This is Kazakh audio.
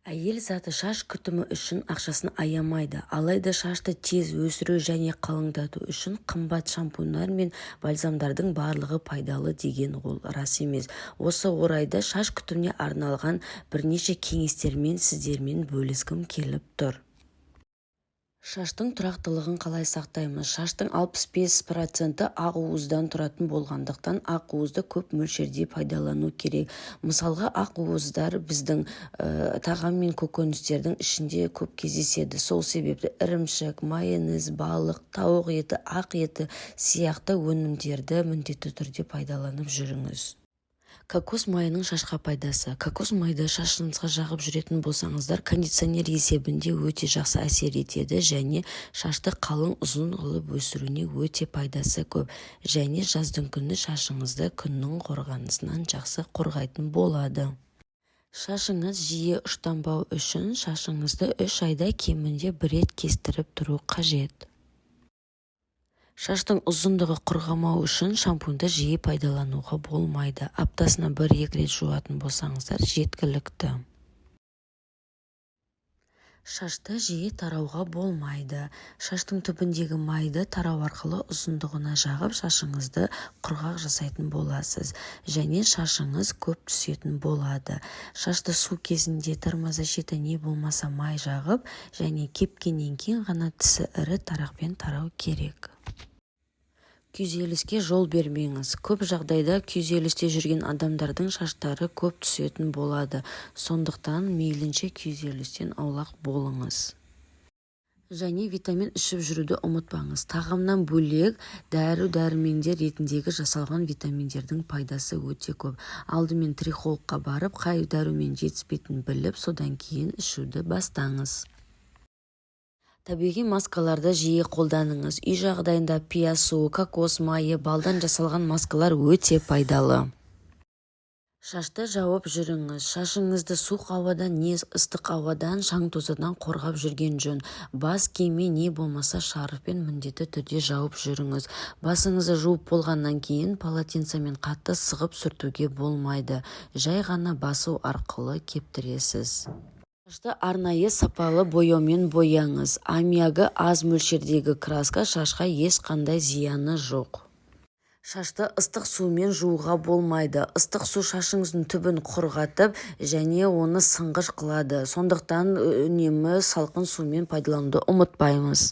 Әйел заты шаш күтімі үшін ақшасын аямайды, алайда шашты тез өсіру және қалыңдату үшін қымбат шампуньдар мен бальзамдардың барлығы пайдалы деген ол рас емес. Осы орайда шаш күтіміне арналған бірнеше кеңестермен сіздермен бөліскім келіп тұр. Шаштың тұрақтылығын қалай сақтаймыз? Шаштың 65% ақуыздан тұратын болғандықтан ақуызды көп мөлшерде пайдалану керек. Мысалға, ақуыздар біздің тағам мен көкөністердің ішінде көп кездеседі. Сол себепті ірімшік, майонез, балық, тауық еті, ақ еті сияқты өнімдерді міндетті түрде пайдаланып жүріңіз. Кокос майының шашқа пайдасы. Кокос майды шашыңызға жағып жүретін болсаңыздар, кондиционер есебінде өте жақсы әсер етеді және шашты қалың ұзын қылып өсіруіне өте пайдасы көп. Және жаздың күні шашыңызды күннің қорғанысынан жақсы қорғайтын болады. Шашыңыз жиі ұштанбау үшін шашыңызды 3 айда кемінде 1 рет кестіріп тұру қажет. Шаштың ұзындығы құрғамау үшін шампуньді жиі пайдалануға болмайды. Аптасына 1-2 рет жуатын болсаңыздар жеткілікті. Шашты жиі тарауға болмайды. Шаштың түбіндегі майды тарау арқылы ұзындығына жағып шашыңызды құрғақ жасайтын боласыз. Және шашыңыз көп түсетін болады. Шашты су кезінде термозащита не болмаса май жағып және кепкеннен кейін ғана тісі ірі тарақпен тарау керек. Күйзеліске жол бермеңіз. Көп жағдайда күйзелісте жүрген адамдардың шаштары көп түсетін болады. Сондықтан мейлінше күйзелістен аулақ болыңыз. Және витамин ішіп жүруді ұмытпаңыз. Тағамнан бөлек дәрі-дәрмендер ретіндегі жасалған витаминдердің пайдасы өте көп. Алдымен трихологқа барып, қай дәрумен жетіспейтінін біліп, содан кейін ішуді бастаңыз. Табиғи маскаларды жиі қолданыңыз. Үй жағдайында пияз суы, кокос майы, балдан жасалған маскалар өте пайдалы. Шашты жауып жүріңіз. Шашыңызды суық ауадан не ыстық ауадан, шаң тозадан қорғап жүрген жөн. Бас киіммен не болмаса шарфпен міндетті түрде жауып жүріңіз. Басыңызды жуып болғаннан кейін полотенцемен қатты сығып сүртуге болмайды. Жай ғана басу арқылы кептіресіз. Шашты арнайы сапалы бояумен бояңыз. Аммиагы аз мөлшердегі краска шашқа ешқандай зияны жоқ. Шашты ыстық сумен жууға болмайды. Ыстық су шашыңыздың түбін құрғатып және оны сынғыш қылады. Сондықтан үнемі салқын сумен пайдалануды ұмытпаймыз.